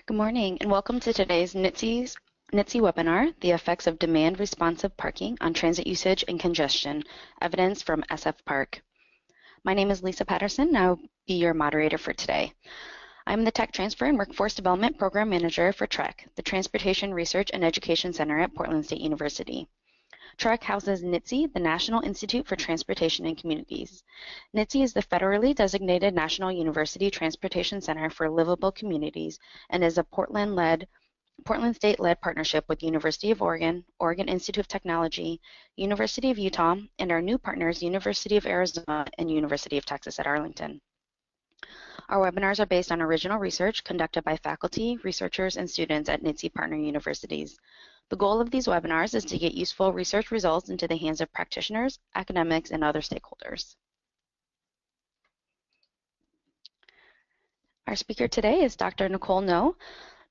Good morning and welcome to today's NITC webinar, The Effects of Demand-Responsive Parking on Transit Usage and Congestion, Evidence from SFpark. My name is Lisa Patterson and I will be your moderator for today. I'm the Tech Transfer and Workforce Development Program Manager for TREC, the Transportation Research and Education Center at Portland State University. TREC houses NITC, the National Institute for Transportation and Communities. NITC is the federally designated National University Transportation Center for Livable Communities and is a Portland State-led partnership with University of Oregon, Oregon Institute of Technology, University of Utah, and our new partners, University of Arizona and University of Texas at Arlington. Our webinars are based on original research conducted by faculty, researchers, and students at NITC partner universities. The goal of these webinars is to get useful research results into the hands of practitioners, academics, and other stakeholders. Our speaker today is Dr. Nicole No.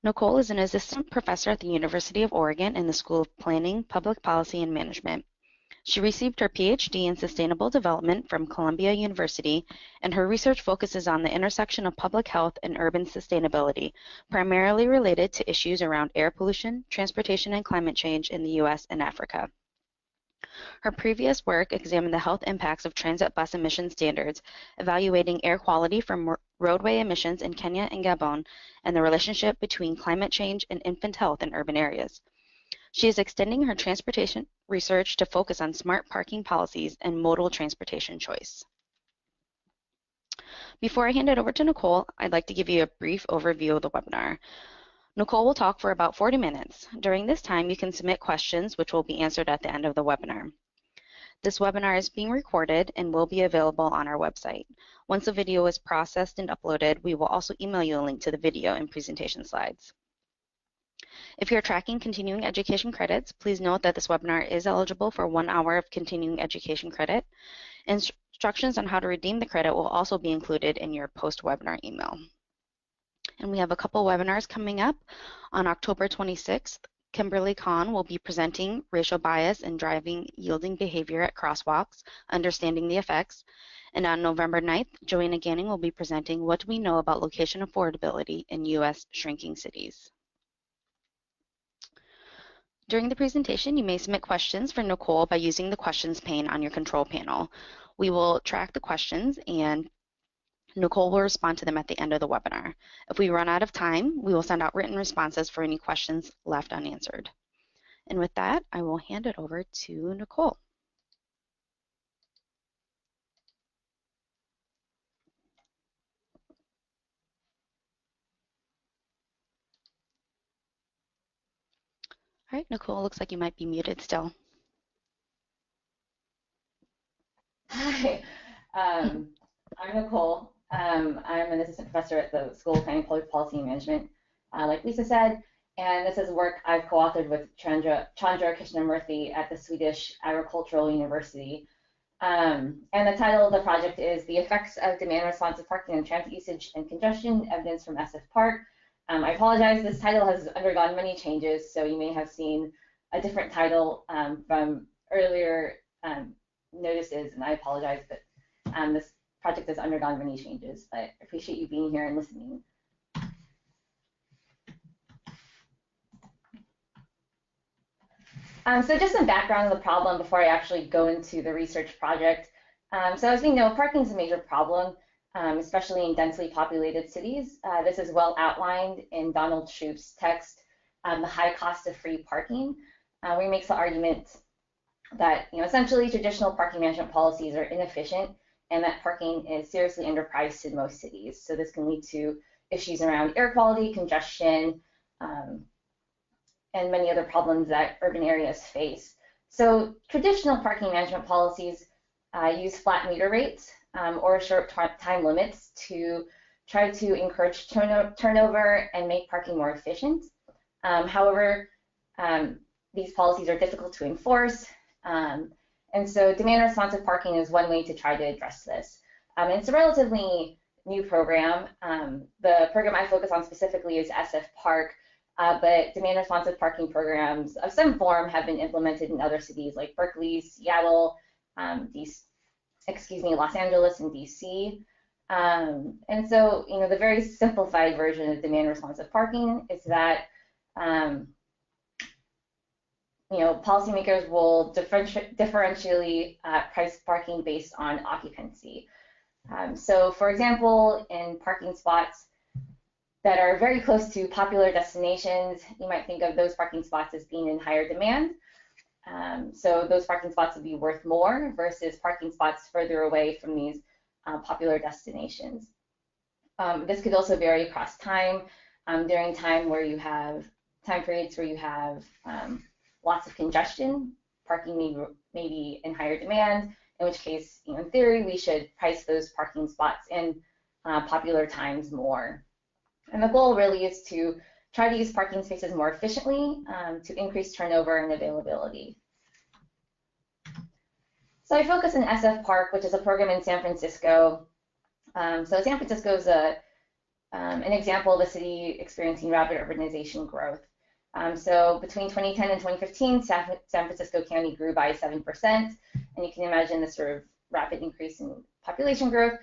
Nicole is an assistant professor at the University of Oregon in the School of Planning, Public Policy, and Management. She received her PhD in Sustainable Development from Columbia University, and her research focuses on the intersection of public health and urban sustainability, primarily related to issues around air pollution, transportation, and climate change in the U.S. and Africa. Her previous work examined the health impacts of transit bus emission standards, evaluating air quality from roadway emissions in Kenya and Gabon, and the relationship between climate change and infant health in urban areas. She is extending her transportation research to focus on smart parking policies and modal transportation choice. Before I hand it over to Nicole, I'd like to give you a brief overview of the webinar. Nicole will talk for about 40 minutes. During this time, you can submit questions which will be answered at the end of the webinar. This webinar is being recorded and will be available on our website. Once the video is processed and uploaded, we will also email you a link to the video and presentation slides. If you're tracking continuing education credits, please note that this webinar is eligible for 1 hour of continuing education credit. Instructions on how to redeem the credit will also be included in your post-webinar email. And we have a couple webinars coming up. On October 26th, Kimberly Kahn will be presenting Racial Bias in Driving Yielding Behavior at Crosswalks, Understanding the Effects. And on November 9th, Joanna Ganning will be presenting What Do We Know About Location Affordability in U.S. Shrinking Cities. During the presentation, you may submit questions for Nicole by using the questions pane on your control panel. We will track the questions and Nicole will respond to them at the end of the webinar. If we run out of time, we will send out written responses for any questions left unanswered. And with that, I will hand it over to Nicole. All right, Nicole, looks like you might be muted still. Hi, I'm Nicole. I'm an assistant professor at the School of Planning, Public Policy, and Management, like Lisa said, and this is work I've co-authored with Chandra Krishnamurthy at the Swedish Agricultural University. And the title of the project is The Effects of Demand-Responsive Parking on Transit Usage and Congestion, Evidence from SFpark. I apologize, this title has undergone many changes, so you may have seen a different title from earlier notices, and I apologize that this project has undergone many changes, but I appreciate you being here and listening. So just some background on the problem before I actually go into the research project. So as we know, parking is a major problem, especially in densely populated cities. This is well outlined in Donald Shoupp's text, The High Cost of Free Parking, where he makes the argument that essentially traditional parking management policies are inefficient and that parking is seriously underpriced in most cities. So this can lead to issues around air quality, congestion, and many other problems that urban areas face. So traditional parking management policies use flat meter rates or short time limits to try to encourage turnover and make parking more efficient. However, these policies are difficult to enforce, and so demand-responsive parking is one way to try to address this. It's a relatively new program. The program I focus on specifically is SFpark, but demand-responsive parking programs of some form have been implemented in other cities like Berkeley, Seattle, Los Angeles, and DC. And so, the very simplified version of demand responsive parking is that, policymakers will differentially price parking based on occupancy. So, for example, in parking spots that are very close to popular destinations, you might think of those parking spots as being in higher demand. So those parking spots would be worth more versus parking spots further away from these popular destinations. This could also vary across time. During time periods where you have lots of congestion, parking may be in higher demand, in which case, in theory, we should price those parking spots in popular times more. And the goal really is to try to use parking spaces more efficiently to increase turnover and availability. So I focus on SFpark, which is a program in San Francisco. So San Francisco is an example of a city experiencing rapid urbanization growth. So between 2010 and 2015, San Francisco County grew by 7%. And you can imagine this sort of rapid increase in population growth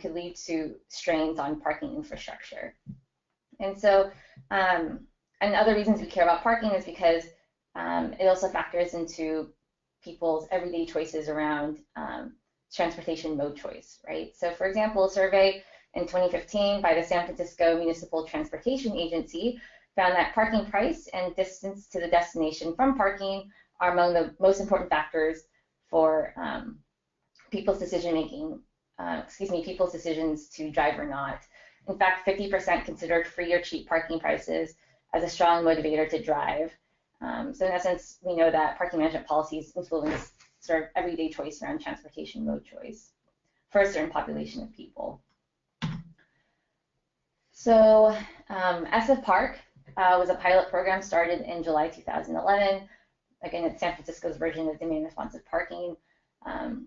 could lead to strains on parking infrastructure. And so, and other reasons we care about parking is because it also factors into people's everyday choices around transportation mode choice, right? So for example, a survey in 2015 by the San Francisco Municipal Transportation Agency found that parking price and distance to the destination from parking are among the most important factors for people's decision-making, people's decisions to drive or not. In fact, 50% considered free or cheap parking prices as a strong motivator to drive. So in essence, we know that parking management policies influence sort of everyday choice around transportation mode choice for a certain population of people. So SFpark was a pilot program started in July 2011. Again, it's San Francisco's version of demand responsive parking.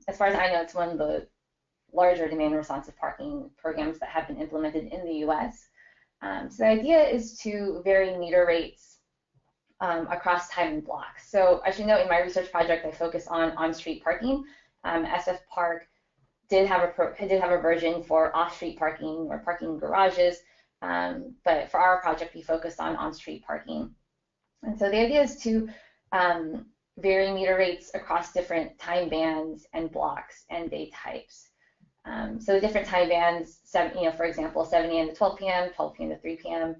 As far as I know, it's one of the larger demand responsive parking programs that have been implemented in the US. So the idea is to vary meter rates across time and blocks. So I should note in my research project, I focus on street parking. SFpark did have a version for off-street parking or parking garages, but for our project, we focused on street parking. And so the idea is to vary meter rates across different time bands and blocks and day types. So the different time bands, for example, 7 a.m. to 12 p.m., 12 p.m. to 3 p.m.,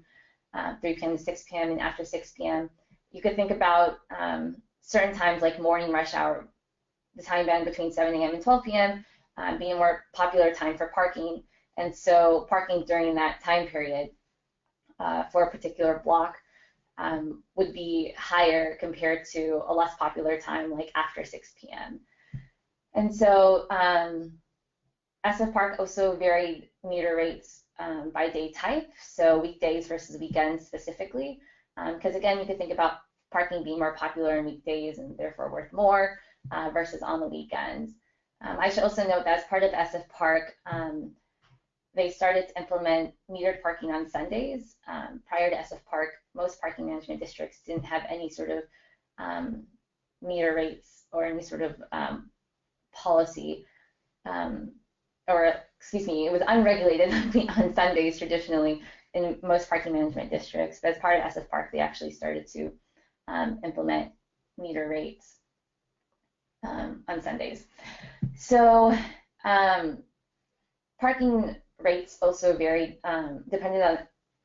3 p.m. to 6 p.m., and after 6 p.m. You could think about certain times like morning rush hour, the time band between 7 a.m. and 12 p.m. Being a more popular time for parking. And so parking during that time period for a particular block would be higher compared to a less popular time like after 6 p.m. And so SFpark also varied meter rates by day type, so weekdays versus weekends specifically, because again, you could think about parking being more popular on weekdays and therefore worth more versus on the weekends. I should also note that as part of SFpark, they started to implement metered parking on Sundays. Prior to SFpark, most parking management districts didn't have any sort of meter rates or any sort of policy, it was unregulated on Sundays traditionally in most parking management districts. But as part of SFpark, they actually started to implement meter rates on Sundays. So parking rates also varied depending on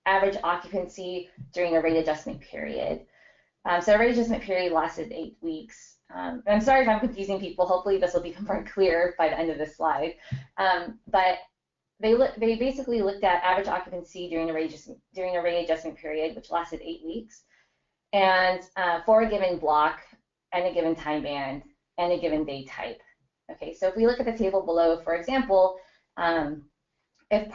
average occupancy during a rate adjustment period. So a rate adjustment period lasted 8 weeks. I'm sorry if I'm confusing people. Hopefully this will become more clear by the end of this slide. But they basically looked at average occupancy during a rate adjustment period, which lasted 8 weeks, and for a given block and a given time band and a given day type. Okay, so if we look at the table below, for example, if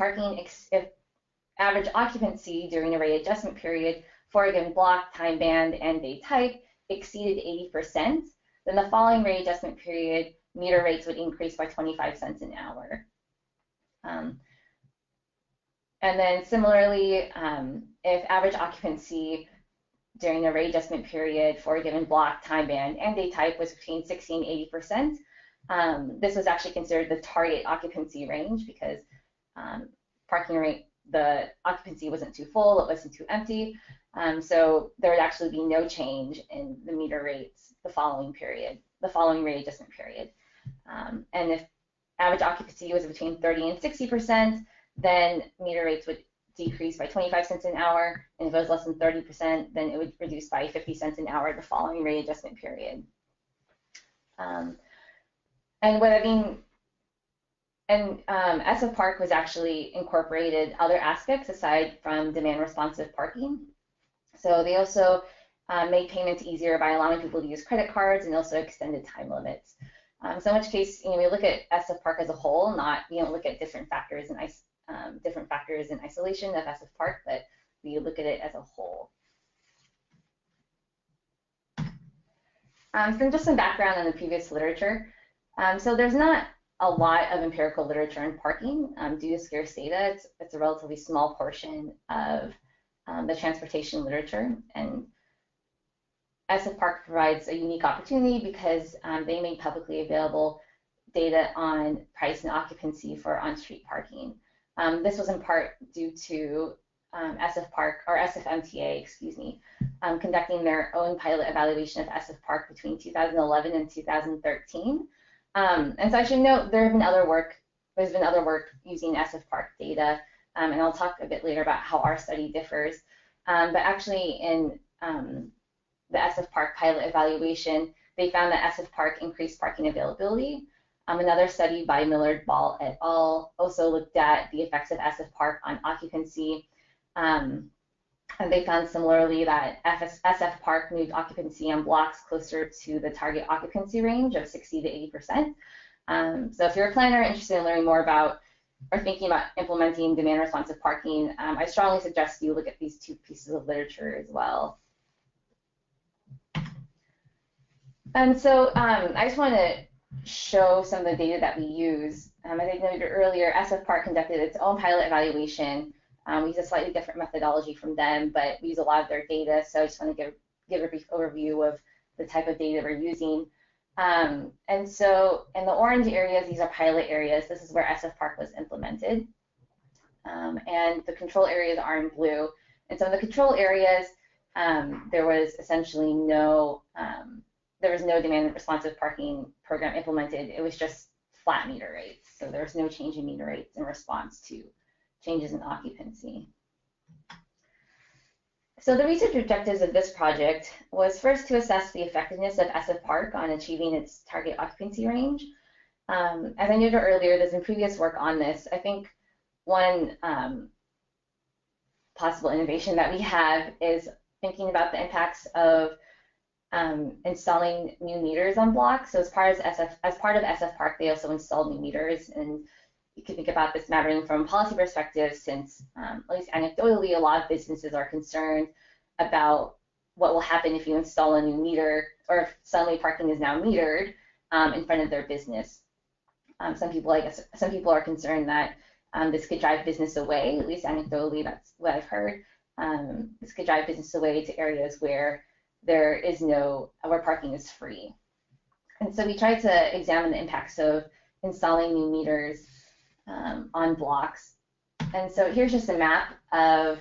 average occupancy during a rate adjustment period for a given block, time band, and day type exceeded 80%, then the following rate adjustment period, meter rates would increase by 25 cents an hour. And then similarly, if average occupancy during the rate adjustment period for a given block, time band, and day type was between 60 and 80%, this was actually considered the target occupancy range because parking rate, the occupancy wasn't too full, it wasn't too empty. So there would actually be no change in the meter rates the following period, the following rate adjustment period. And if average occupancy was between 30 and 60%, then meter rates would decrease by 25 cents an hour. And if it was less than 30%, then it would reduce by 50 cents an hour the following rate adjustment period. And what I mean, and SFpark was actually incorporated other aspects aside from demand responsive parking. So they also made payments easier by allowing people to use credit cards and also extended time limits. So in which case, we look at SFpark as a whole, not look at different factors in isolation of SFpark, but we look at it as a whole. So just some background on the previous literature. So there's not a lot of empirical literature on parking due to scarce data. It's a relatively small portion of the transportation literature, and SFpark provides a unique opportunity because they make publicly available data on price and occupancy for on-street parking. This was in part due to SFpark, or SFMTA, excuse me, conducting their own pilot evaluation of SFpark between 2011 and 2013. And so I should note there's been other work using SFpark data, and I'll talk a bit later about how our study differs. But actually in the SFpark pilot evaluation, they found that SFpark increased parking availability. Another study by Millard Ball et al. Also looked at the effects of SFpark on occupancy. And they found similarly that SFpark moved occupancy on blocks closer to the target occupancy range of 60 to 80%. So if you're a planner interested in learning more about or thinking about implementing demand responsive parking, I strongly suggest you look at these two pieces of literature as well. And so I just want to show some of the data that we use. As I noted earlier, SFpark conducted its own pilot evaluation. We use a slightly different methodology from them, but we use a lot of their data. So I just want to give a brief overview of the type of data we're using. And so in the orange areas, these are pilot areas. This is where SFpark was implemented. And the control areas are in blue. And so in the control areas, there was essentially no demand responsive parking program implemented. It was just flat meter rates. So there was no change in meter rates in response to changes in occupancy. So the research objectives of this project was first to assess the effectiveness of SFpark on achieving its target occupancy range. As I noted earlier, there's been previous work on this. I think one possible innovation that we have is thinking about the impacts of installing new meters on blocks. So as part of SFpark, they also installed new meters, and you can think about this mattering from a policy perspective, since at least anecdotally, a lot of businesses are concerned about what will happen if you install a new meter, or if suddenly parking is now metered in front of their business. Some people are concerned that this could drive business away. At least anecdotally, that's what I've heard. This could drive business away to areas where where parking is free. And so we tried to examine the impacts of installing new meters on blocks. And so here's just a map of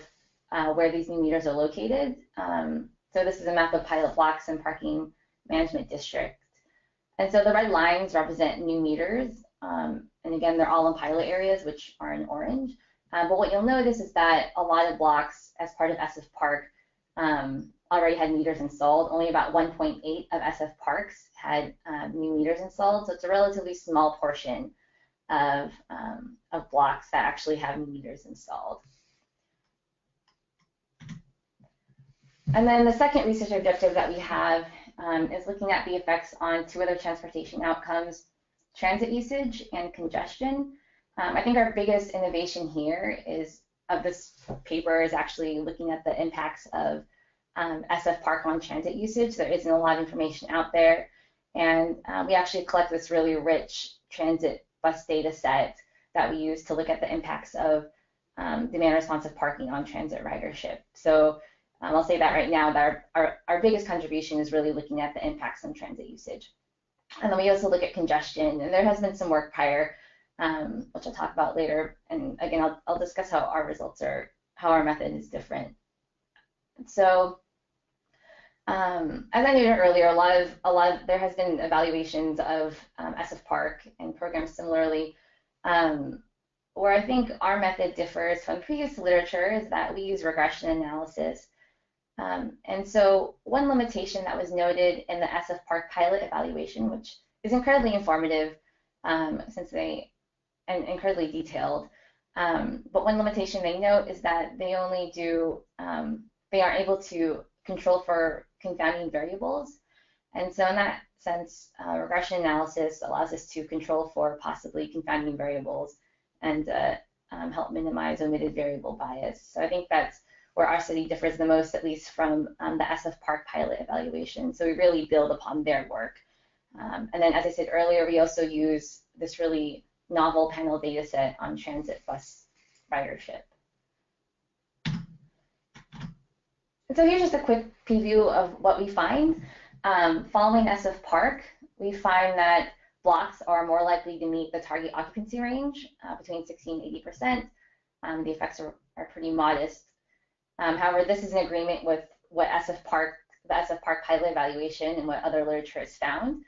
where these new meters are located. So this is a map of pilot blocks and parking management district. And so the red lines represent new meters. And again, they're all in pilot areas, which are in orange. But what you'll notice is that a lot of blocks, as part of SFpark, already had meters installed. Only about 1.8 of SFparks had new meters installed. So it's a relatively small portion of blocks that actually have meters installed. And then the second research objective that we have is looking at the effects on two other transportation outcomes: transit usage and congestion. I think our biggest innovation here of this paper is actually looking at the impacts of SFpark on transit usage. There isn't a lot of information out there, and we actually collect this really rich transit bus data set that we use to look at the impacts of demand responsive parking on transit ridership. So I'll say that right now, that our biggest contribution is really looking at the impacts on transit usage. And then we also look at congestion, and there has been some work prior which I'll talk about later. And again, I'll discuss how our method is different. So as I noted earlier, there has been evaluations of SFpark and programs similarly. Where I think our method differs from previous literature is that we use regression analysis. And so one limitation that was noted in the SFpark pilot evaluation, which is incredibly informative and incredibly detailed, but one limitation they note is that they only do, they aren't able to control for confounding variables. And so in that sense, regression analysis allows us to control for possibly confounding variables and help minimize omitted variable bias. So I think that's where our study differs the most, at least from the SFpark pilot evaluation. So we really build upon their work. And then, as I said earlier, we also use this really novel panel data set on transit bus ridership. And so here's just a quick preview of what we find. Following SFpark, we find that blocks are more likely to meet the target occupancy range between 60 and 80%. The effects are pretty modest. However, this is in agreement with what the SFpark pilot evaluation and what other literature has found.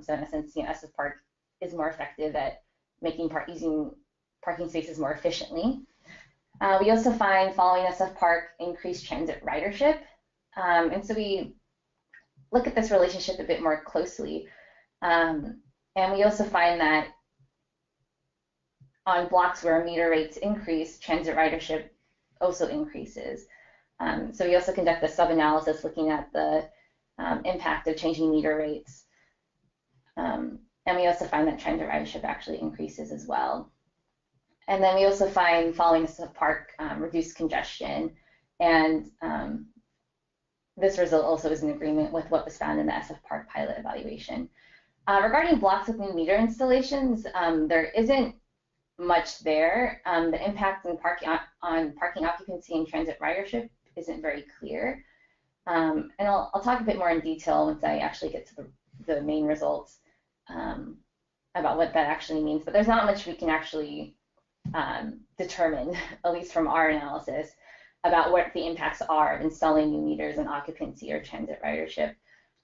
So in a sense, SFpark is more effective at using parking spaces more efficiently. We also find following SFpark increased transit ridership. And so we look at this relationship a bit more closely. And we also find that on blocks where meter rates increase, transit ridership also increases. So we also conduct the sub-analysis looking at the impact of changing meter rates. And we also find that transit ridership actually increases as well. And then we also find following SFpark reduced congestion. And this result also is in agreement with what was found in the SFpark pilot evaluation. Regarding blocks with new meter installations, there isn't much there. The impact on parking occupancy and transit ridership isn't very clear. And I'll talk a bit more in detail once I actually get to the main results about what that actually means. But there's not much we can actually determine, at least from our analysis, about what the impacts are of installing new meters on occupancy or transit ridership.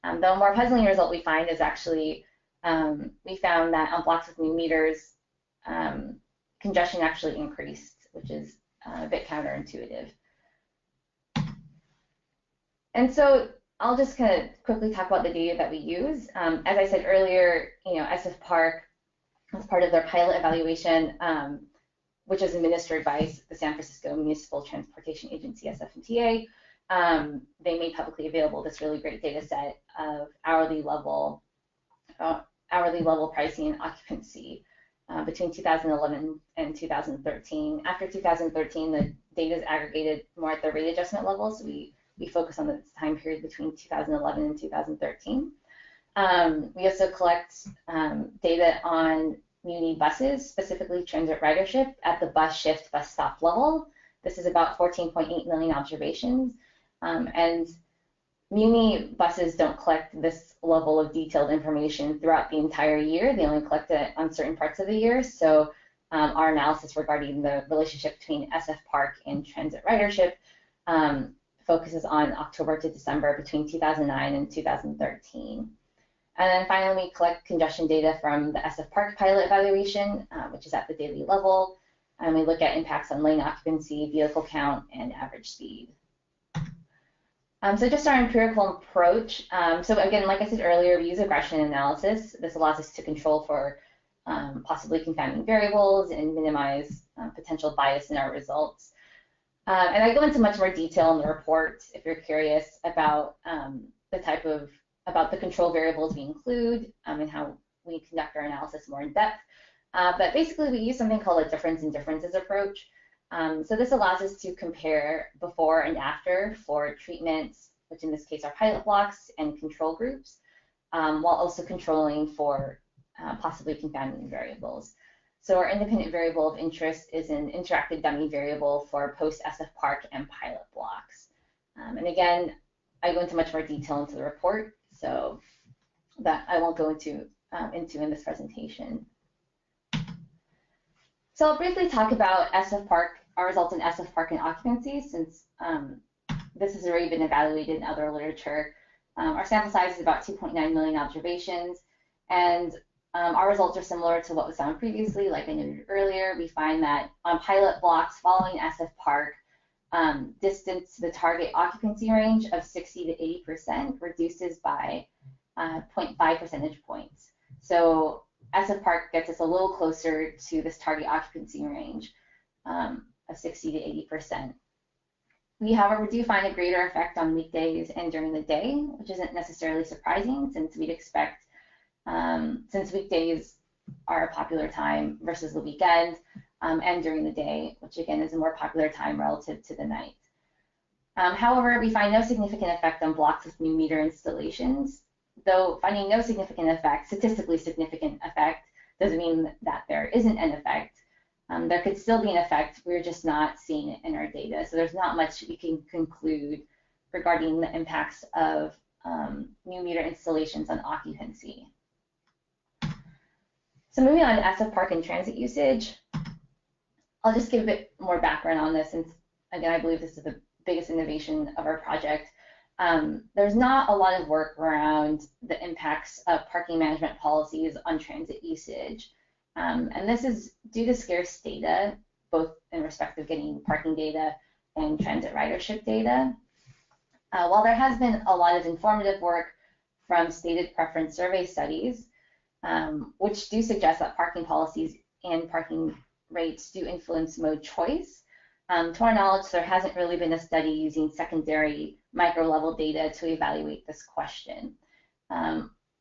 The more puzzling result we find is actually we found that on blocks with new meters, congestion actually increased, which is a bit counterintuitive. And so I'll just kind of quickly talk about the data that we use. As I said earlier, SFpark was part of their pilot evaluation, which is administered by the San Francisco Municipal Transportation Agency, SFMTA. They made publicly available this really great data set of hourly level pricing and occupancy between 2011 and 2013. After 2013, the data is aggregated more at the rate adjustment level, so we focus on the time period between 2011 and 2013. We also collect data on Muni buses, specifically transit ridership, at the bus shift, bus stop level. This is about 14.8 million observations. And Muni buses don't collect this level of detailed information throughout the entire year. They only collect it on certain parts of the year. So our analysis regarding the relationship between SFpark and transit ridership focuses on October to December between 2009 and 2013. And then finally, we collect congestion data from the SFpark pilot evaluation, which is at the daily level. And we look at impacts on lane occupancy, vehicle count, and average speed. So just our empirical approach. So again, like I said earlier, we use regression analysis. This allows us to control for possibly confounding variables and minimize potential bias in our results. And I go into much more detail in the report if you're curious about about the control variables we include and how we conduct our analysis more in depth. But basically, we use something called a difference in differences approach. So this allows us to compare before and after for treatments, which in this case are pilot blocks and control groups, while also controlling for possibly confounding variables. So our independent variable of interest is an interactive dummy variable for post-SFpark and pilot blocks. And again, I go into much more detail into the report, so that I won't go into in this presentation. So I'll briefly talk about SFpark, our results in SFpark and occupancy, since this has already been evaluated in other literature. Our sample size is about 2.9 million observations, and our results are similar to what was found previously. Like I noted earlier, we find that on pilot blocks following SFpark, distance to the target occupancy range of 60 to 80% reduces by 0.5 percentage points. So SFpark gets us a little closer to this target occupancy range of 60 to 80%. We, however, do find a greater effect on weekdays and during the day, which isn't necessarily surprising since we'd expect, since weekdays are a popular time versus the weekend, and during the day, which again is a more popular time relative to the night. However, we find no significant effect on blocks with new meter installations. Though finding no significant effect, statistically significant effect, doesn't mean that there isn't an effect. There could still be an effect, we're just not seeing it in our data. So there's not much we can conclude regarding the impacts of new meter installations on occupancy. So moving on to SFpark and transit usage, I'll just give a bit more background on this since, again, I believe this is the biggest innovation of our project. There's not a lot of work around the impacts of parking management policies on transit usage. And this is due to scarce data, both in respect of getting parking data and transit ridership data. While there has been a lot of informative work from stated preference survey studies, which do suggest that parking policies and parking rates do influence mode choice, to our knowledge, there hasn't really been a study using secondary micro-level data to evaluate this question.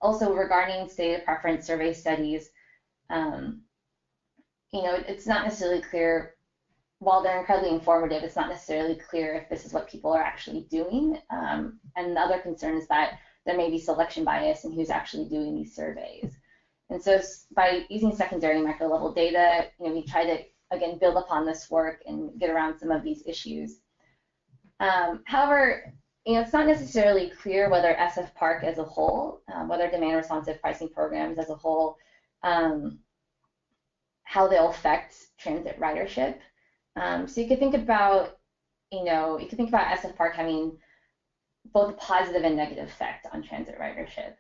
Also, regarding stated preference survey studies, it's not necessarily clear, while they're incredibly informative, it's not necessarily clear if this is what people are actually doing. And the other concern is that there may be selection bias in who's actually doing these surveys. And so by using secondary micro-level data, we try to, again, build upon this work and get around some of these issues. However, it's not necessarily clear whether SFpark as a whole, whether demand responsive pricing programs as a whole, how they'll affect transit ridership. So you could think about, SFpark having both a positive and negative effect on transit ridership.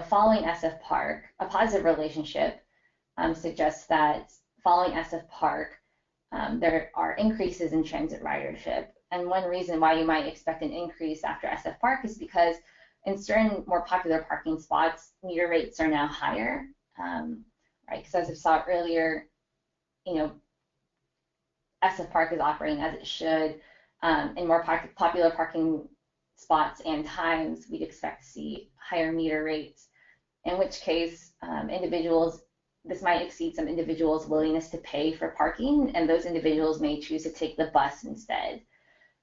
Following SFpark, a positive relationship suggests that following SFpark, there are increases in transit ridership. And one reason why you might expect an increase after SFpark is because in certain more popular parking spots, meter rates are now higher, right? Because as I saw earlier, SFpark is operating as it should. In more popular parking spots and times, we'd expect to see higher meter rates, in which case this might exceed some individuals' willingness to pay for parking, and those individuals may choose to take the bus instead.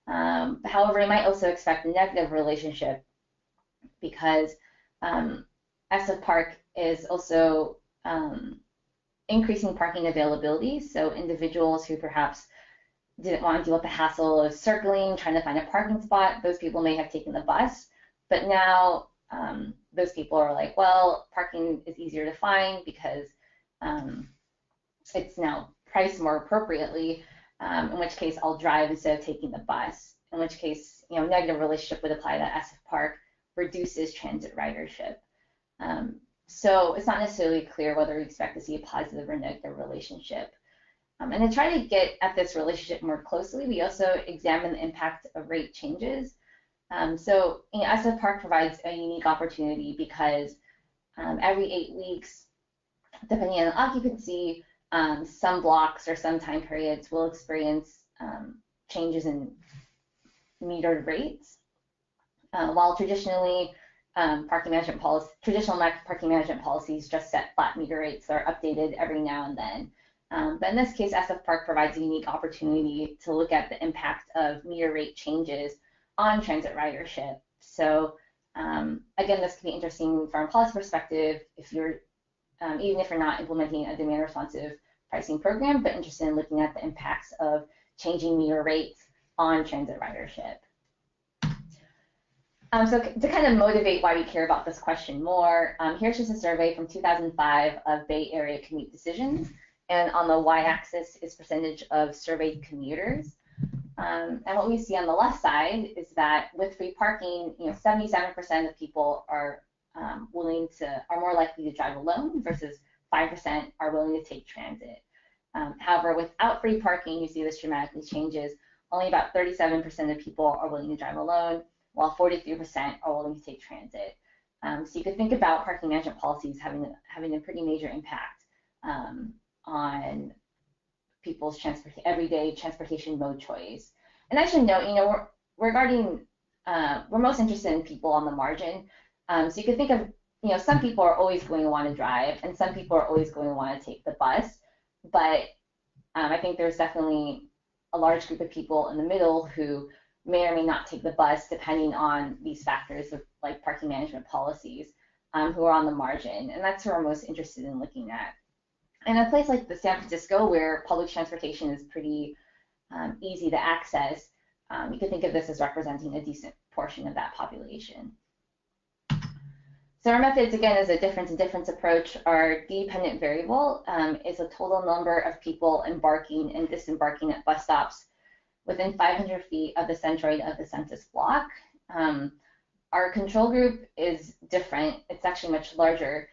However, you might also expect a negative relationship because SFpark is also increasing parking availability. So individuals who perhaps didn't want to deal with the hassle of circling, trying to find a parking spot, those people may have taken the bus. But now those people are like, well, parking is easier to find because it's now priced more appropriately, in which case I'll drive instead of taking the bus, in which case, negative relationship would apply that SFpark reduces transit ridership. So it's not necessarily clear whether we expect to see a positive or negative relationship. And to try to get at this relationship more closely, we also examine the impact of rate changes. So SFpark provides a unique opportunity because every 8 weeks, depending on occupancy, some blocks or some time periods will experience changes in metered rates, while traditional parking management policies just set flat meter rates that are updated every now and then. But in this case, SFpark provides a unique opportunity to look at the impact of meter rate changes on transit ridership. So again, this can be interesting from a policy perspective if you're even if you're not implementing a demand responsive pricing program, but interested in looking at the impacts of changing meter rates on transit ridership. So to kind of motivate why we care about this question more, here's just a survey from 2005 of Bay Area commute decisions. and on the y-axis is percentage of surveyed commuters. And what we see on the left side is that with free parking, 77% of people are more likely to drive alone versus 5% are willing to take transit. However, without free parking, you see this dramatically changes. Only about 37% of people are willing to drive alone, while 43% are willing to take transit. So you could think about parking management policies having a pretty major impact on people's everyday transportation mode choice. And I should note, we're most interested in people on the margin. So you could think of, some people are always going to want to drive, and some people are always going to want to take the bus. But I think there's definitely a large group of people in the middle who may or may not take the bus, depending on these factors of like parking management policies, who are on the margin, and that's who we're most interested in looking at. In a place like San Francisco, where public transportation is pretty easy to access, you could think of this as representing a decent portion of that population. So our methods, again, is a difference in difference approach. Our dependent variable is a total number of people embarking and disembarking at bus stops within 500 feet of the centroid of the census block. Our control group is different. It's actually much larger.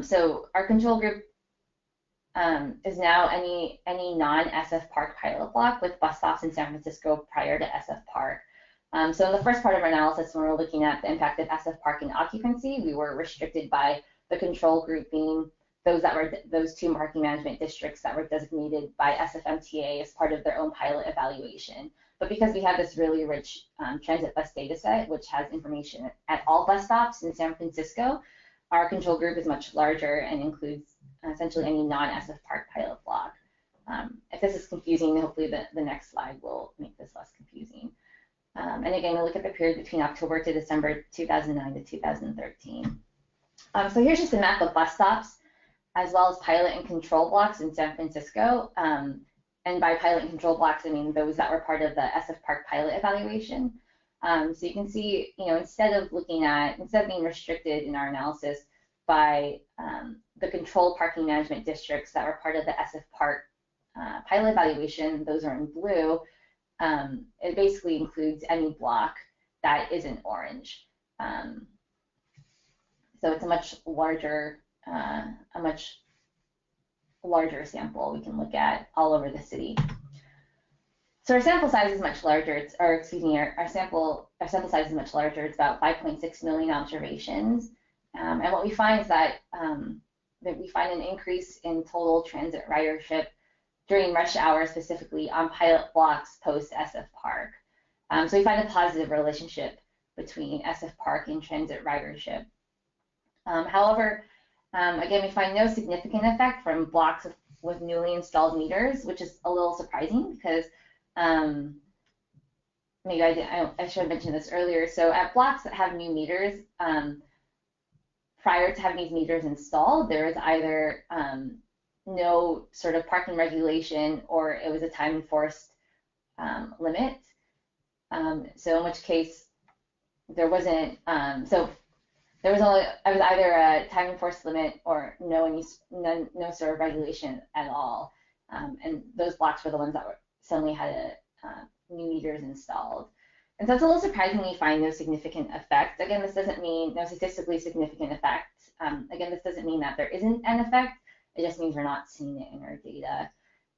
So our control group is now any non-SFpark pilot block with bus stops in San Francisco prior to SFpark. So in the first part of our analysis, when we're looking at the impact of SFpark and occupancy, we were restricted by the control group being those two parking management districts that were designated by SFMTA as part of their own pilot evaluation. But because we have this really rich transit bus data set, which has information at all bus stops in San Francisco, our control group is much larger and includes essentially any non-SFpark pilot block. If this is confusing, hopefully the next slide will make this less confusing. And again, we look at the period between October to December 2009 to 2013. So here's just a map of bus stops, as well as pilot and control blocks in San Francisco. And by pilot and control blocks, I mean those that were part of the SFpark pilot evaluation. So you can see, instead of being restricted in our analysis by the controlled parking management districts that were part of the SFpark pilot evaluation, those are in blue. It basically includes any block that isn't orange. So it's a much larger sample we can look at all over the city. So our sample size is much larger. Our sample size is much larger. It's about 5.6 million observations. And what we find is that we find an increase in total transit ridership during rush hour, specifically on pilot blocks post SFpark. So we find a positive relationship between SFpark and transit ridership. However, again, we find no significant effect from blocks with newly installed meters, which is a little surprising because maybe I should have mentioned this earlier. So at blocks that have new meters, prior to having these meters installed, there is either no sort of parking regulation, or it was a time enforced limit. So in which case there wasn't. So there was either a time enforced limit or no sort of regulation at all. And those blocks were the ones that suddenly had new meters installed. And so it's a little surprising we find no significant effect. Again, this doesn't mean no statistically significant effect. Again, this doesn't mean that there isn't an effect. It just means we're not seeing it in our data.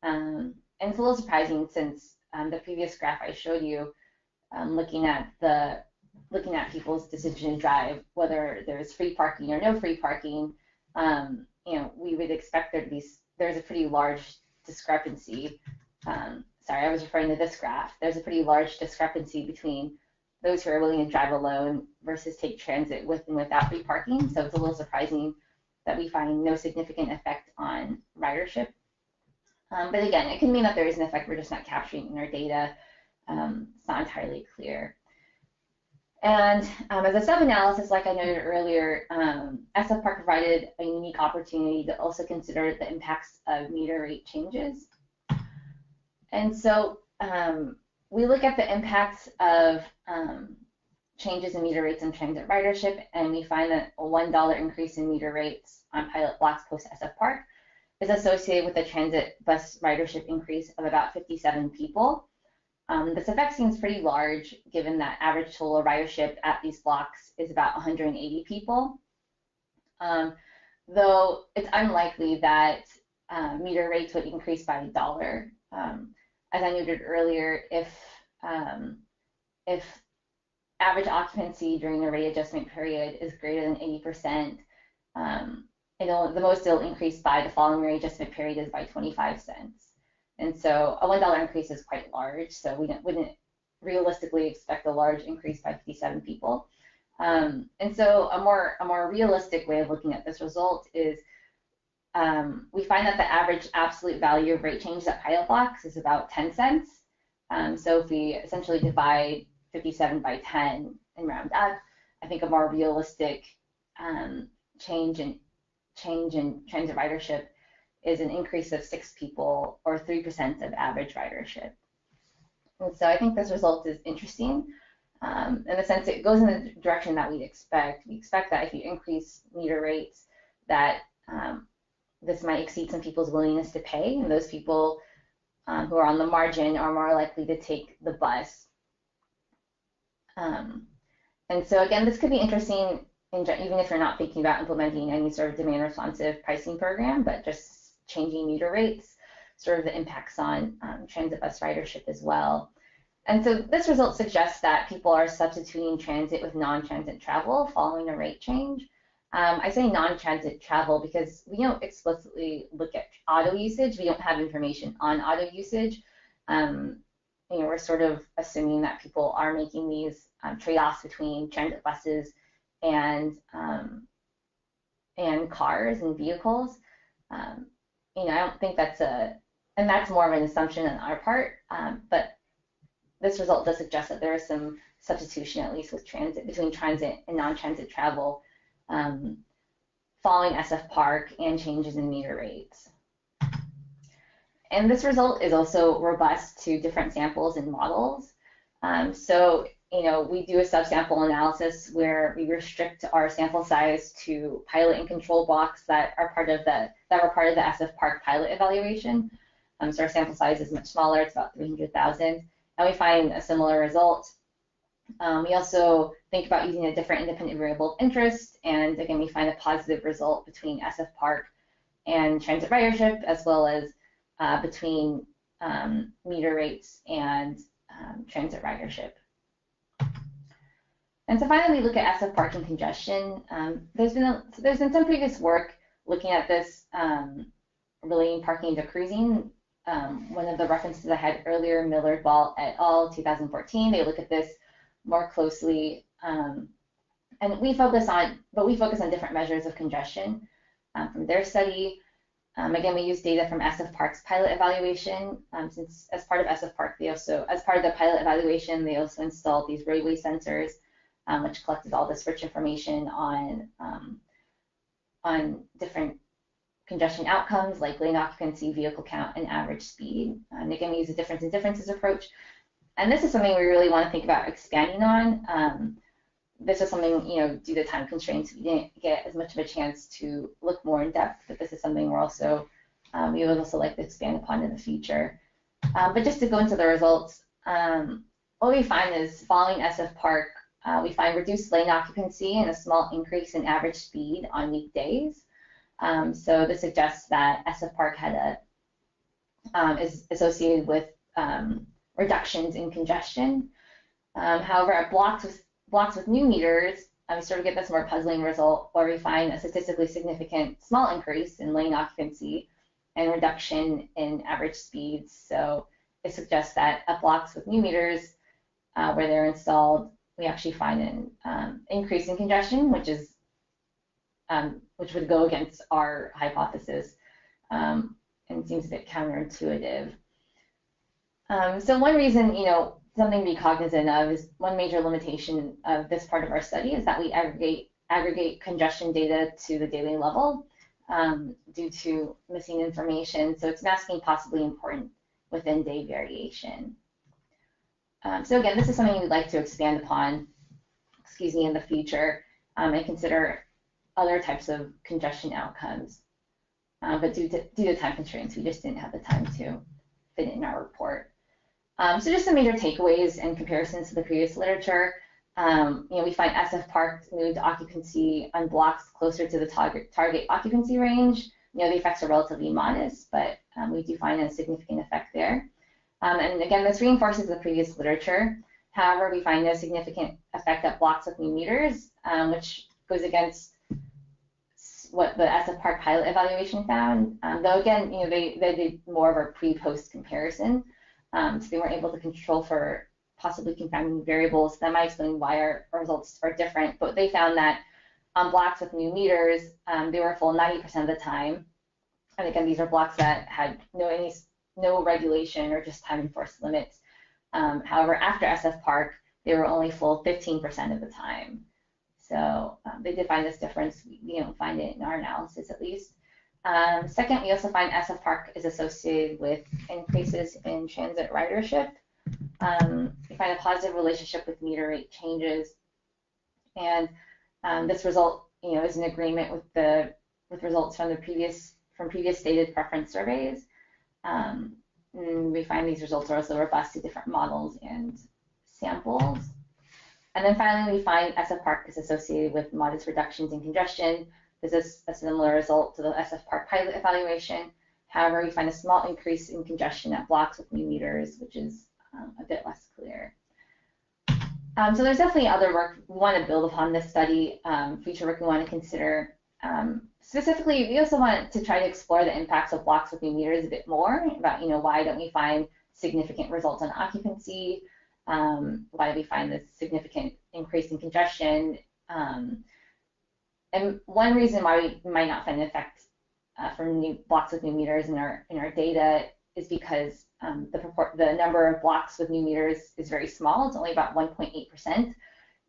And it's a little surprising since the previous graph I showed you, looking at people's decision to drive, whether there's free parking or no free parking, we would expect there's a pretty large discrepancy. Sorry, I was referring to this graph. There's a pretty large discrepancy between those who are willing to drive alone versus take transit with and without free parking. So it's a little surprising that we find no significant effect on ridership. But again, it can mean that there is an effect we're just not capturing in our data. It's not entirely clear. And as a sub-analysis, like I noted earlier, SFpark provided a unique opportunity to also consider the impacts of meter rate changes. And so we look at the impacts of changes in meter rates and transit ridership, and we find that a $1 increase in meter rates on pilot blocks post SFpark is associated with a transit bus ridership increase of about 57 people. This effect seems pretty large given that average total ridership at these blocks is about 180 people. Though it's unlikely that meter rates would increase by $1. As I noted earlier, if average occupancy during the rate adjustment period is greater than 80%, the most it'll increase by the following rate adjustment period is by 25 cents. And so a $1 increase is quite large, so we wouldn't realistically expect a large increase by 57 people. And so a more realistic way of looking at this result is we find that the average absolute value of rate changes at pilot blocks is about 10 cents. So if we essentially divide 57 by 10 and round up, I think a more realistic change in transit ridership is an increase of 6 people or 3% of average ridership. And so I think this result is interesting in the sense it goes in the direction that we'd expect. We expect that if you increase meter rates, that this might exceed some people's willingness to pay, and those people who are on the margin are more likely to take the bus. And so again, this could be interesting even if you're not thinking about implementing any sort of demand responsive pricing program, but just changing meter rates, sort of the impacts on transit bus ridership as well. And so this result suggests that people are substituting transit with non-transit travel following a rate change. I say non-transit travel because we don't explicitly look at auto usage. We don't have information on auto usage. We're sort of assuming that people are making these trade-offs between transit buses and cars and vehicles. I don't think that's and that's more of an assumption on our part, but this result does suggest that there is some substitution, at least with transit, between transit and non-transit travel following SFpark and changes in meter rates. And this result is also robust to different samples and models. So we do a subsample analysis where we restrict our sample size to pilot and control blocks that were part of the SFpark pilot evaluation. So our sample size is much smaller; it's about 300,000, and we find a similar result. We also think about using a different independent variable of interest, and again, we find a positive result between SFpark and transit ridership, as well as between meter rates and transit ridership. And so finally, we look at SFpark and congestion. There's been some previous work looking at this relating parking to cruising. One of the references I had earlier, Millard Ball et al. 2014. They look at this more closely, and we focus on different measures of congestion from their study. Again, we use data from SFpark's pilot evaluation. Since as part of SFpark, as part of the pilot evaluation, they also installed these roadway sensors, which collected all this rich information on different congestion outcomes like lane occupancy, vehicle count, and average speed. And again, we use a difference in differences approach. And this is something we really want to think about expanding on. This is something, due to time constraints, we didn't get as much of a chance to look more in depth, but this is something we would also like to expand upon in the future. But just to go into the results, what we find is following SFpark, we find reduced lane occupancy and a small increase in average speed on weekdays. So this suggests that SFpark is associated with reductions in congestion. However, at blocks with new meters, we sort of get this more puzzling result where we find a statistically significant small increase in lane occupancy and reduction in average speeds. So it suggests that at blocks with new meters where they're installed, we actually find an increase in congestion, which would go against our hypothesis and seems a bit counterintuitive. So one reason, something to be cognizant of is one major limitation of this part of our study is that we aggregate congestion data to the daily level due to missing information. So it's masking possibly important within day variation. So again, this is something we'd like to expand upon, in the future and consider other types of congestion outcomes. but due to time constraints, we just didn't have the time to fit it in our report. So just some major takeaways and comparisons to the previous literature. We find SFpark moved occupancy on blocks closer to the target occupancy range. The effects are relatively modest, but we do find a significant effect there. And again, this reinforces the previous literature. However, we find no significant effect at blocks with new meters, which goes against what the SFpark pilot evaluation found. Though again, they did more of a pre-post comparison, so they weren't able to control for possibly confounding variables. That might explain why our results are different. But they found that on blocks with new meters, they were full 90% of the time. And again, these are blocks that had no regulation or just time enforced limits. However, after SFpark, they were only full 15% of the time. So they did find this difference. We don't find it in our analysis, at least. Second, we also find SFpark is associated with increases in transit ridership. We find a positive relationship with meter rate changes, and this result, is in agreement with results from previous stated preference surveys. And we find these results are also robust to different models and samples. And then finally, we find SFpark is associated with modest reductions in congestion. This is a similar result to the SFpark pilot evaluation. However, we find a small increase in congestion at blocks with new meters, which is a bit less clear. So there's definitely other work we want to build upon this study, future work we want to consider. Specifically, we also want to try to explore the impacts of blocks with new meters a bit more about, why don't we find significant results on occupancy? Why do we find this significant increase in congestion? And one reason why we might not find an effect from new blocks with new meters in our data is because the number of blocks with new meters is very small. It's only about 1.8%,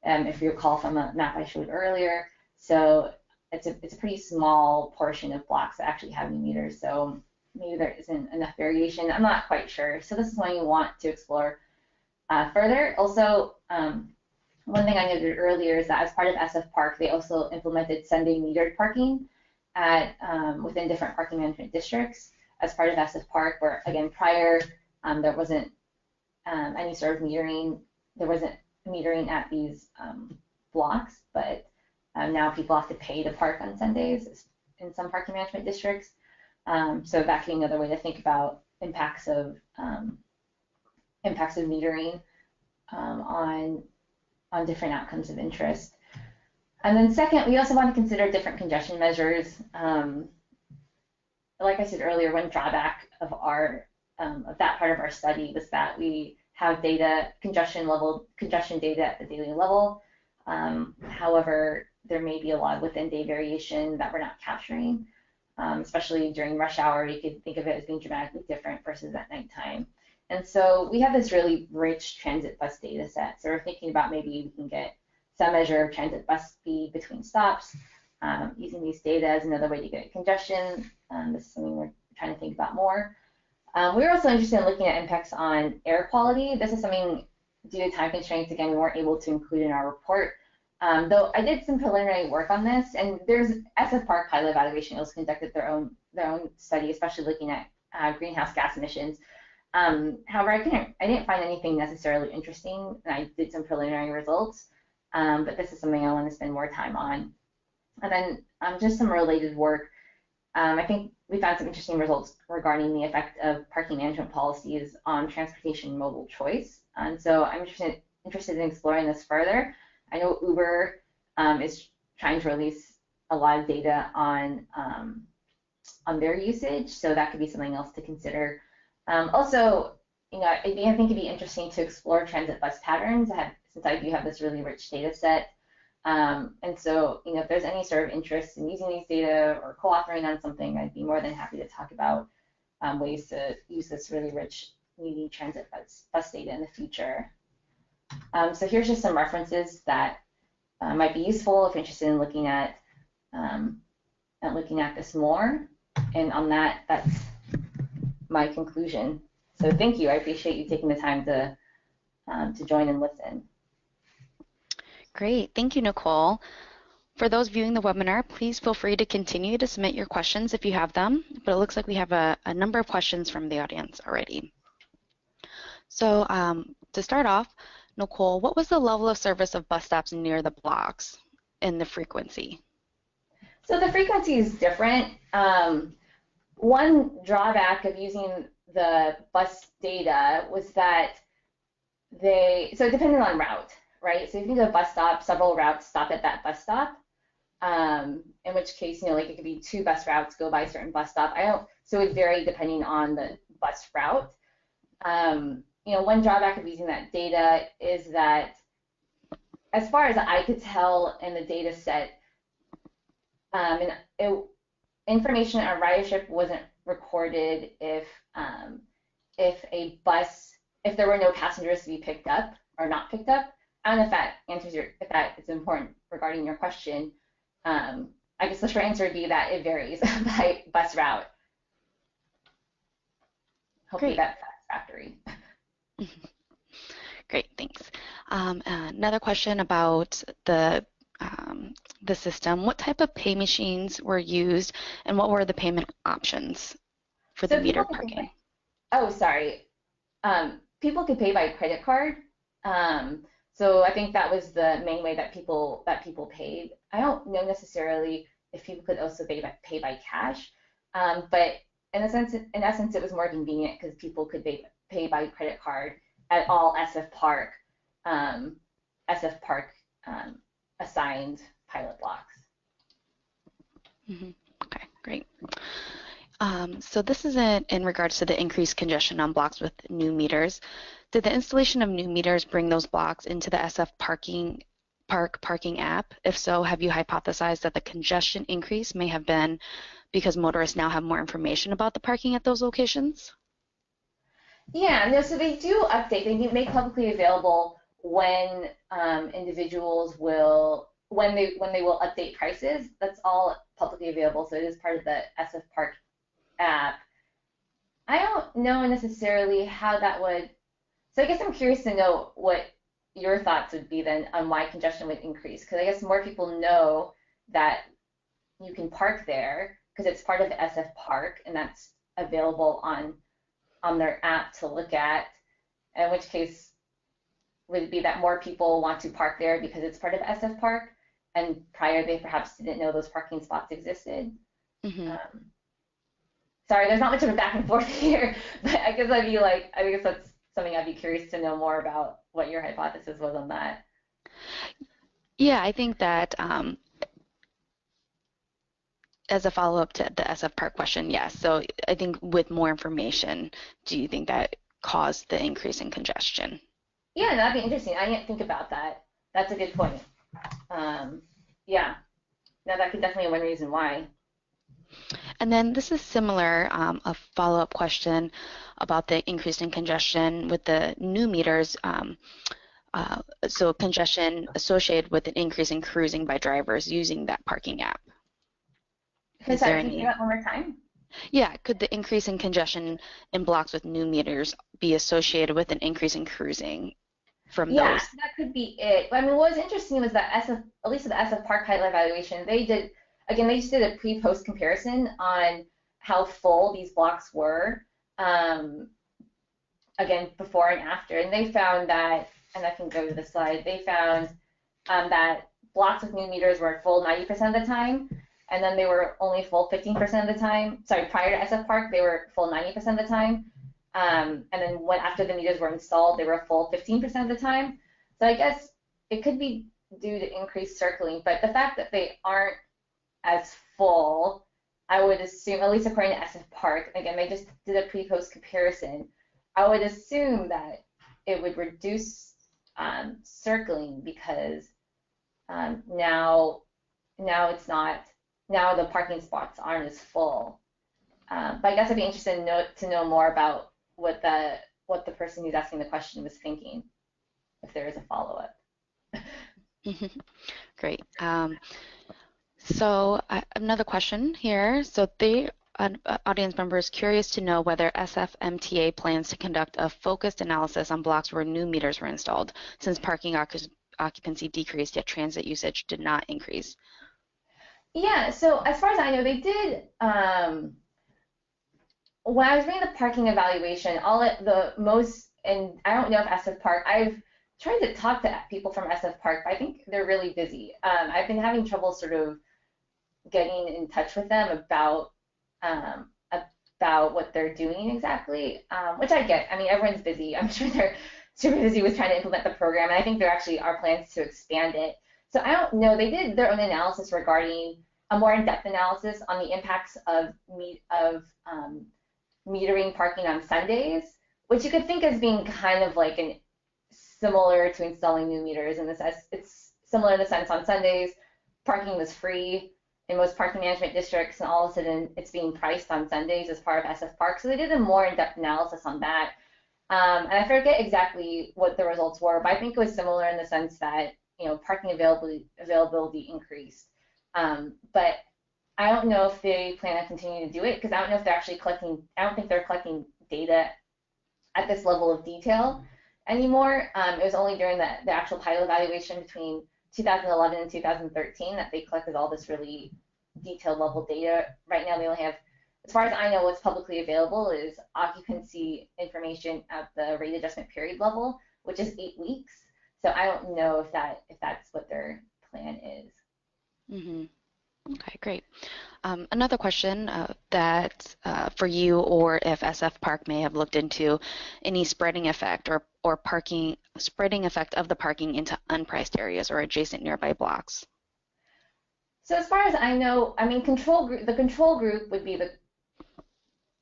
if you recall from a map I showed earlier. So it's a pretty small portion of blocks that actually have new meters. So maybe there isn't enough variation. I'm not quite sure. So this is one you want to explore further. Also, one thing I noted earlier is that as part of SFpark, they also implemented Sunday metered parking at within different parking management districts as part of SFpark, where again prior there wasn't any sort of metering. There wasn't metering at these blocks, but now people have to pay to park on Sundays in some parking management districts. So that could be another way to think about impacts of metering on different outcomes of interest. And then second, we also want to consider different congestion measures. Like I said earlier, one drawback of that part of our study was that we have congestion data at the daily level. However, there may be a lot of within-day variation that we're not capturing, especially during rush hour. You could think of it as being dramatically different versus at nighttime. And so we have this really rich transit bus data set. So we're thinking about maybe we can get some measure of transit bus speed between stops, using these data as another way to get congestion. This is something we're trying to think about more. We're also interested in looking at impacts on air quality. This is something, due to time constraints, again, we weren't able to include in our report. Though I did some preliminary work on this, and there's SFpark pilot evaluation also conducted their own study, especially looking at greenhouse gas emissions. However, I didn't find anything necessarily interesting, and I did some preliminary results, but this is something I want to spend more time on. And then just some related work. I think we found some interesting results regarding the effect of parking management policies on transportation modal choice. And so I'm interested in exploring this further. I know Uber is trying to release a lot of data on their usage, so that could be something else to consider. Also, I think it'd be interesting to explore transit bus patterns, since I do have this really rich data set. And so, if there's any sort of interest in using these data or co-authoring on something, I'd be more than happy to talk about ways to use this really rich needy transit bus data in the future. So here's just some references that might be useful if you're interested in looking at this more. And on that, that's my conclusion. So thank you. I appreciate you taking the time to join and listen. Great. Thank you, Nicole. For those viewing the webinar, please feel free to continue to submit your questions if you have them, but it looks like we have a number of questions from the audience already. So to start off, Nicole, what was the level of service of bus stops near the blocks and the frequency? So the frequency is different. One drawback of using the bus data was that so it depended on route, right? So if you go to a bus stop, several routes stop at that bus stop. In which case, like it could be 2 bus routes go by a certain bus stop. So it would vary depending on the bus route. One drawback of using that data is that, as far as I could tell in the data set, information on ridership wasn't recorded if there were no passengers to be picked up or not picked up. I don't know if that answers if that is important regarding your question. I guess the short answer would be that it varies by bus route. Hopefully that's satisfactory. Great, thanks. Another question about the system. What type of pay machines were used, and what were the payment options for the meter parking? People could pay by credit card. So I think that was the main way that people paid. I don't know necessarily if people could also pay by cash, but in essence, it was more convenient because people could pay by credit card at all SFpark assigned pilot blocks. Okay, great. So this is in regards to the increased congestion on blocks with new meters. Did the installation of new meters bring those blocks into the SFpark parking app? If so, have you hypothesized that the congestion increase may have been because motorists now have more information about the parking at those locations? Yeah, no, so they do update. They make publicly available when individuals when they will update prices. That's all publicly available, so it is part of the SFpark app. I don't know necessarily how that would, so I guess I'm curious to know what your thoughts would be then on why congestion would increase, because I guess more people know that you can park there because it's part of the SFpark and that's available on their app to look at, in which case would it be that more people want to park there because it's part of SFpark and prior they perhaps didn't know those parking spots existed. Sorry, there's not much of a back and forth here, but I guess that's something I'd be curious to know more about, what your hypothesis was on that. Yeah, I think that as a follow-up to the SFpark question, yes. So I think with more information, do you think that caused the increase in congestion? Yeah, that'd be interesting. I didn't think about that. That's a good point. Yeah, no, that could definitely be one reason why. And then this is similar, a follow-up question about the increase in congestion with the new meters. So congestion associated with an increase in cruising by drivers using that parking app. Can you say that one more time? Yeah, could the increase in congestion in blocks with new meters be associated with an increase in cruising from those? Yeah, that could be it. I mean, what was interesting was that at least with the SFpark pilot evaluation, they just did a pre-post comparison on how full these blocks were, again, before and after, and they found that, and I can go to the slide, they found that blocks with new meters were full 90% of the time, and then they were only full 15% of the time. Sorry, prior to SFpark, they were full 90% of the time, and then after the meters were installed, they were full 15% of the time. So I guess it could be due to increased circling, but the fact that they aren't as full, I would assume, at least according to SFpark, again, they just did a pre-post comparison, I would assume that it would reduce circling because now it's not, now the parking spots aren't as full. But I guess I'd be interested to know more about what the person who's asking the question was thinking, if there is a follow-up. Great. So another question here. So an audience member is curious to know whether SFMTA plans to conduct a focused analysis on blocks where new meters were installed, since parking occupancy decreased yet transit usage did not increase. Yeah, so as far as I know, they did, when I was reading the parking evaluation, the most, and I don't know if SFpark, I've tried to talk to people from SFpark, but I think they're really busy. I've been having trouble sort of getting in touch with them um, about what they're doing exactly, which I get. I mean, everyone's busy. I'm sure they're super busy with trying to implement the program, and I think there actually are plans to expand it. So I don't know. They did their own analysis regarding a more in-depth analysis on the impacts of metering parking on Sundays, which you could think as being kind of like an similar to installing new meters in the sense it's similar in the sense on Sundays parking was free in most parking management districts, and all of a sudden it's being priced on Sundays as part of SFpark. So they did a more in-depth analysis on that. And I forget exactly what the results were, but I think it was similar in the sense that parking availability increased. But I don't know if they plan on continuing to do it because I don't know if they're actually collecting. I don't think they're collecting data at this level of detail anymore. It was only during the actual pilot evaluation between 2011 and 2013 that they collected all this really detailed level data. Right now they only have, as far as I know, what's publicly available is occupancy information at the rate adjustment period level, which is 8 weeks. So I don't know if that's what their plan is. Mm-hmm. Okay, great. Another question that for you, or if SFpark may have looked into any spreading effect or parking spreading effect of the parking into unpriced areas or adjacent nearby blocks. So as far as I know, I mean, the control group would be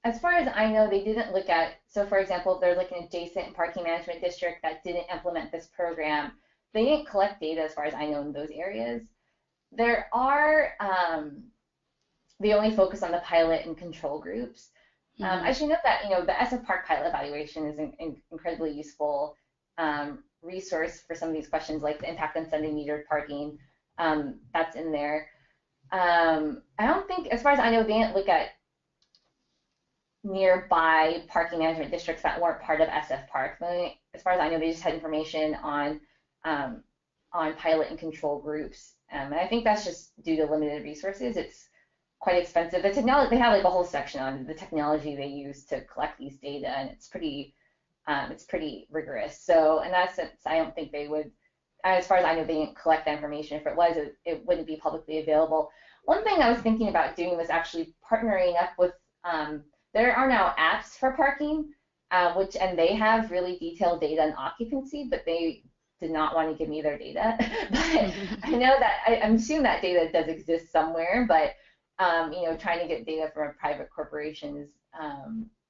as far as I know, they didn't look at, so for example, if they're looking at adjacent parking management district that didn't implement this program, they didn't collect data as far as I know in those areas. There are, they only focus on the pilot and control groups. Mm-hmm. I should note that, the SFpark pilot evaluation is an incredibly useful resource for some of these questions, like the impact on Sunday metered parking. That's in there. I don't think, as far as I know, they didn't look at nearby parking management districts that weren't part of SFpark. As far as I know, they just had information on pilot and control groups. And I think that's just due to limited resources. It's quite expensive. The technology, they have like a whole section on the technology they use to collect these data, and it's pretty rigorous. So in that sense, I don't think they would, as far as I know, they didn't collect that information. If it was, it wouldn't be publicly available. One thing I was thinking about doing was actually partnering up with, there are now apps for parking, and they have really detailed data on occupancy, but they did not want to give me their data. But I know that, I'm assuming that data does exist somewhere, but trying to get data from a private corporation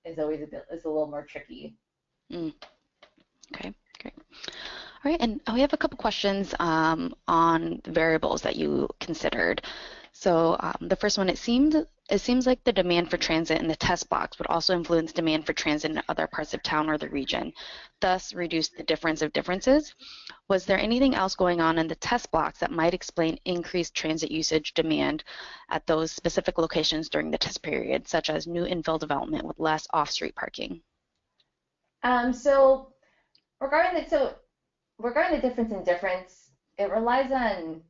is always a little more tricky. Mm. Okay, great. All right, and we have a couple questions on variables that you considered. So the first one, it seems like the demand for transit in the test blocks would also influence demand for transit in other parts of town or the region, thus reduce the difference of differences. Was there anything else going on in the test blocks that might explain increased transit usage demand at those specific locations during the test period, such as new infill development with less off-street parking? So regarding the difference, it relies on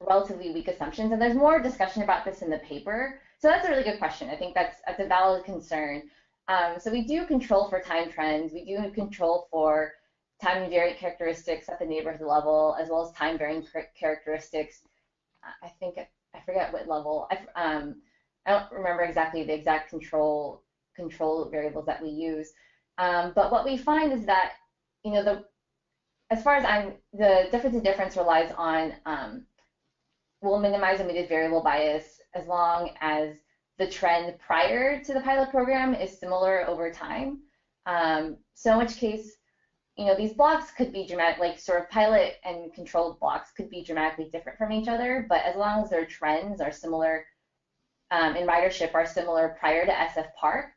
relatively weak assumptions, and there's more discussion about this in the paper. So that's a really good question. I think that's a valid concern. So we do control for time trends. We do control for time invariant characteristics at the neighborhood level, as well as time varying characteristics. I forget what level. I don't remember exactly the exact control variables that we use. But what we find is that, as far as the difference relies on, we'll minimize omitted variable bias as long as the trend prior to the pilot program is similar over time. So in which case, these blocks could be dramatic, like sort of pilot and controlled blocks could be dramatically different from each other, but as long as their trends are similar in ridership are similar prior to SFpark,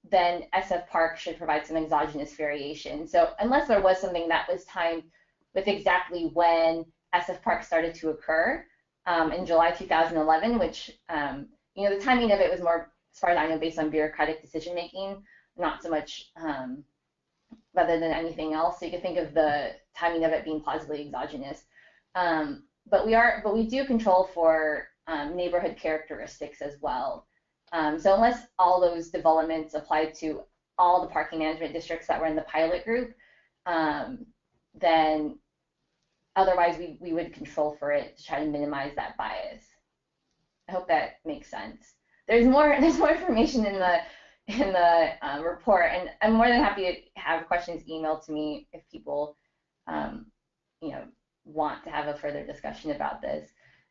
then SFpark should provide some exogenous variation. So unless there was something that was timed with exactly when SFpark started to occur in July 2011, which, the timing of it was more, as far as I know, based on bureaucratic decision making, not so much rather than anything else. So you can think of the timing of it being plausibly exogenous. But we do control for neighborhood characteristics as well. So unless all those developments applied to all the parking management districts that were in the pilot group, then otherwise we would control for it to try to minimize that bias. I hope that makes sense. There's more information in the report, and I'm more than happy to have questions emailed to me if people want to have a further discussion about this.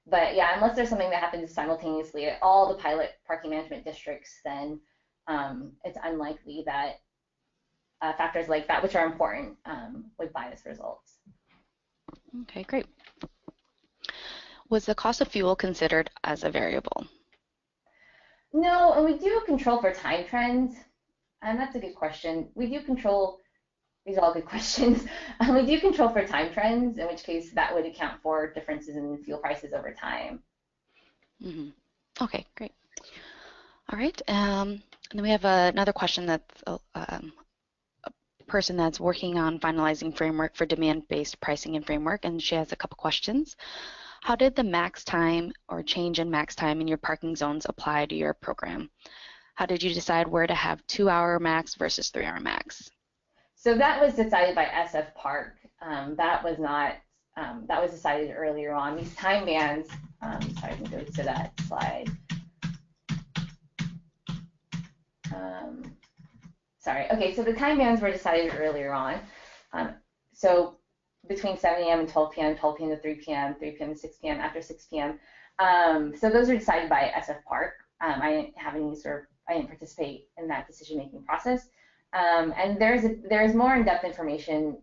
But yeah, unless there's something that happens simultaneously at all the pilot parking management districts, then it's unlikely that factors like that, which are important, would bias results. Okay, great. Was the cost of fuel considered as a variable? No, and we do control for time trends, and that's a good question. We do control, these are all good questions. We do control for time trends, in which case that would account for differences in fuel prices over time. Mm-hmm. Okay, great. All right, and then we have another question that's a person that's working on finalizing framework for demand-based pricing and framework, and she has a couple questions. How did the max time or change in max time in your parking zones apply to your program? How did you decide where to have 2-hour max versus 3-hour max? So that was decided by SFpark. That was not, that was decided earlier on. These time bands, sorry, I can go to that slide. Sorry, okay, so the time bands were decided earlier on. So between 7 a.m. and 12 p.m., 12 p.m. to 3 p.m., 3 p.m. to 6 p.m., after 6 p.m. So those are decided by SFpark. I didn't have any I didn't participate in that decision-making process. And there's more in-depth information,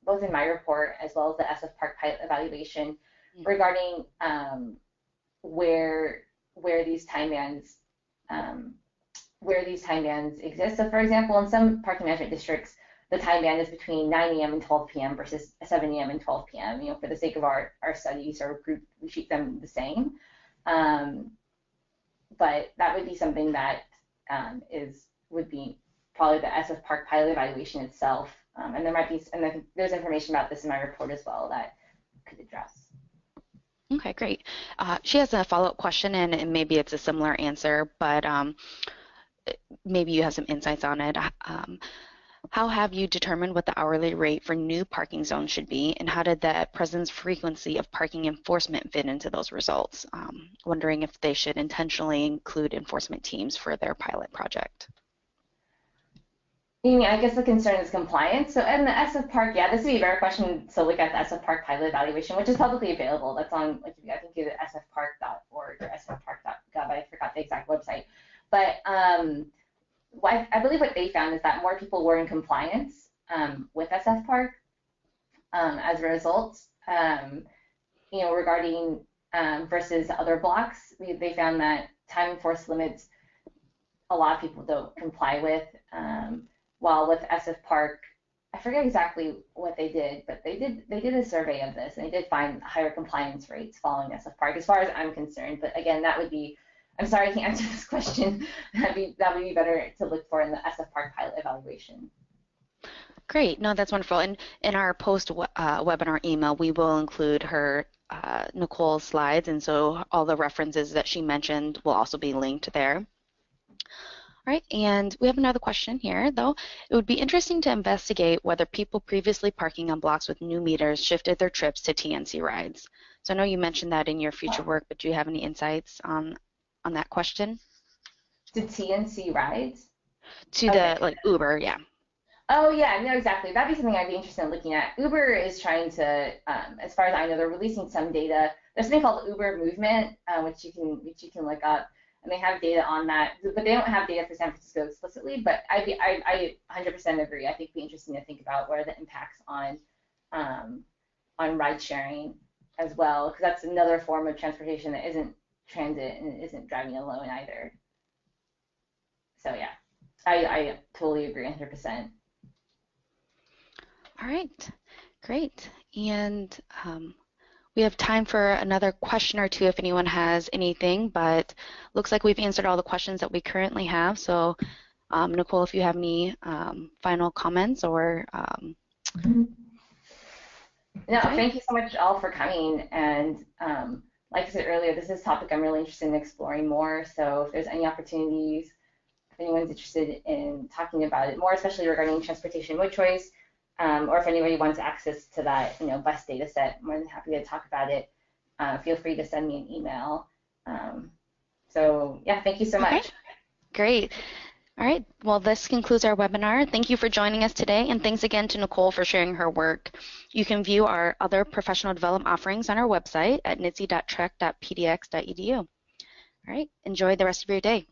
both in my report as well as the SFpark pilot evaluation, regarding where these time bands exist. So, for example, in some parking management districts, the time band is between 9 a.m. and 12 p.m. versus 7 a.m. and 12 p.m. For the sake of our studies or group, we treat them the same. But that would be something that would be probably the SFpark pilot evaluation itself. And there might be, and there's information about this in my report as well that could address. Okay, great. She has a follow-up question, and maybe it's a similar answer, but maybe you have some insights on it. How have you determined what the hourly rate for new parking zones should be, and how did the presence frequency of parking enforcement fit into those results? Wondering if they should intentionally include enforcement teams for their pilot project. I guess the concern is compliance. So in the SFpark, yeah, this would be a better question to look at the SFpark pilot evaluation, which is publicly available. That's on, I think, either sfpark.org or sfpark.gov. I forgot the exact website. But I believe what they found is that more people were in compliance with SFpark as a result. Regarding versus other blocks, they found that time enforced limits, a lot of people don't comply with. While with SFpark, I forget exactly what they did, but they did a survey of this, and they did find higher compliance rates following SFpark, as far as I'm concerned. But again, that would be, I'm sorry I can't answer this question. That would be better to look for in the SFpark pilot evaluation. Great, no, that's wonderful. And in our post-webinar email, we will include her, Nicole's slides, and so all the references that she mentioned will also be linked there. All right, and we have another question here, though. It would be interesting to investigate whether people previously parking on blocks with new meters shifted their trips to TNC rides. So I know you mentioned that in your future work, but do you have any insights on that question? To TNC rides? To the, like, Uber, yeah. Oh, yeah, no, exactly. That'd be something I'd be interested in looking at. Uber is trying to, as far as I know, they're releasing some data. There's something called Uber Movement, which you can look up. And they have data on that, but they don't have data for San Francisco explicitly. But I 100% agree. I think it'd be interesting to think about what are the impacts on ride sharing as well, because that's another form of transportation that isn't transit and isn't driving alone either. So yeah, I totally agree 100%. All right, great. And we have time for another question or two if anyone has anything, but looks like we've answered all the questions that we currently have. So, Nicole, if you have any final comments or... No, thank you so much all for coming, and like I said earlier, this is a topic I'm really interested in exploring more. So if there's any opportunities, if anyone's interested in talking about it more, especially regarding transportation mode choice, or if anybody wants access to that, bus data set, I'm more than happy to talk about it. Feel free to send me an email. So yeah, thank you so much. Okay, great. All right, well, this concludes our webinar. Thank you for joining us today, and thanks again to Nicole for sharing her work. You can view our other professional development offerings on our website at nitc.trek.pdx.edu. All right, enjoy the rest of your day.